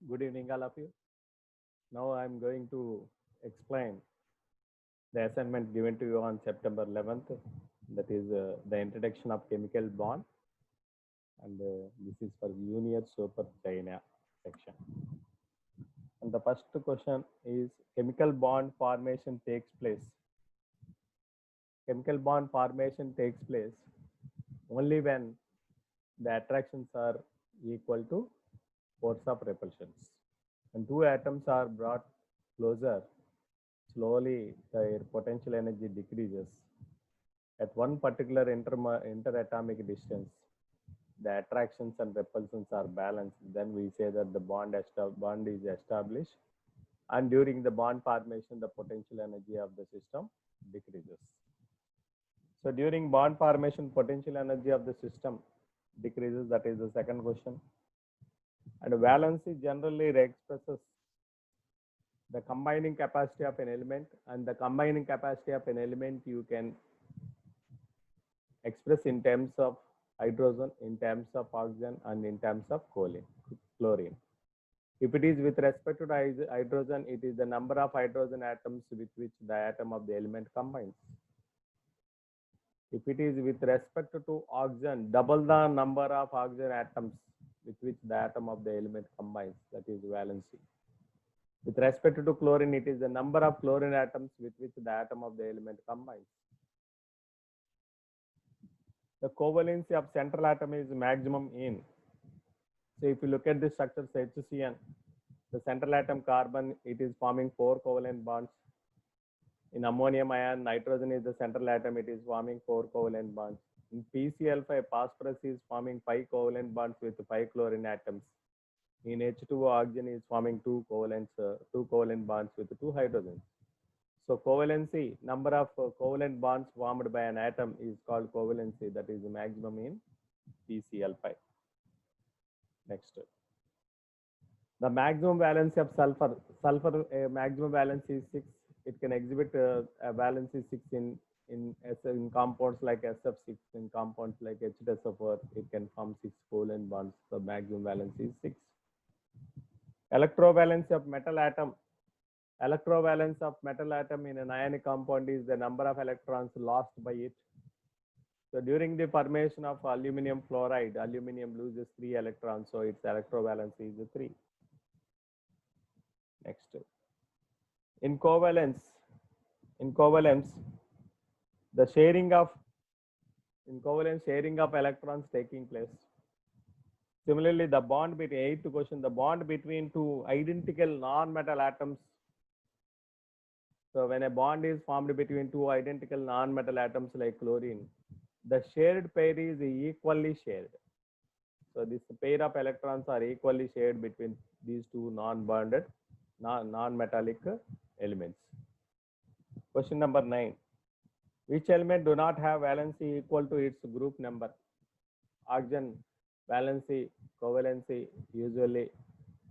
Good evening, all of you. Now I'm going to explain the assignment given to you on September 11th. That is the introduction of chemical bond, and this is for Junior Super China section. And the first question is chemical bond formation takes place. Chemical bond formation takes place only when the attractions are equal to force of repulsions. When two atoms are brought closer, slowly their potential energy decreases. At one particular interatomic distance, the attractions and repulsions are balanced. Then we say that the bond is established. And during the bond formation, the potential energy of the system decreases. So during bond formation, potential energy of the system decreases. That is the second question. And valency generally expresses the combining capacity of an element, and the combining capacity of an element you can express in terms of hydrogen, in terms of oxygen, and in terms of chlorine. If it is with respect to hydrogen, it is the number of hydrogen atoms with which the atom of the element combines. If it is with respect to oxygen, double the number of oxygen atoms with which the atom of the element combines. That is valency. With respect to chlorine, it is the number of chlorine atoms with which the atom of the element combines. The covalency of central atom is maximum in. So if you look at the structure HCN, the central atom carbon, it is forming 4 covalent bonds. In ammonium ion, nitrogen is the central atom, it is forming 4 covalent bonds. In PCl5, phosphorus is forming 5 covalent bonds with 5 chlorine atoms. In H2O, oxygen is forming 2 covalent bonds with 2 hydrogens. So covalency, number of covalent bonds formed by an atom is called covalency. That is the maximum in PCl5. Next. The maximum valency of sulfur. Sulfur maximum valency is 6. It can exhibit a valency 6 in compounds like SF6. In compounds like H2SO4, it can form 6 covalent bonds. So maximum valency is 6. Electrovalency of metal atom. Electrovalence of metal atom in an ionic compound is the number of electrons lost by it. So during the formation of aluminum fluoride, aluminum loses 3 electrons, so its electrovalency is 3. Next. In covalence, the sharing of electrons taking place. Similarly, the bond between the bond between two identical non-metal atoms. So when a bond is formed between two identical non-metal atoms like chlorine, the shared pair is equally shared. So this pair of electrons are equally shared between these two non-bonded, non-metallic elements. Question number 9. Which element do not have valency equal to its group number? Oxygen valency, covalency, usually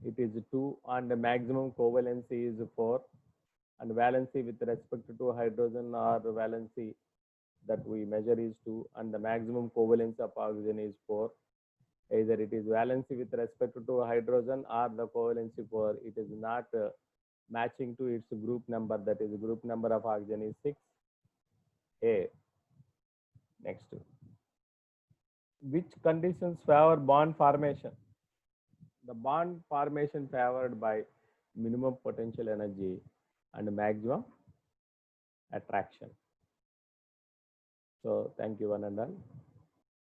it is 2, and the maximum covalency is 4. And valency with respect to hydrogen or valency that we measure is 2, and the maximum covalence of oxygen is 4. Either it is valency with respect to hydrogen or the covalency 4. It is not matching to its group number. That is, group number of oxygen is 6. A. Next. Which conditions favor bond formation? The bond formation favored by minimum potential energy and maximum attraction. So thank you one and all.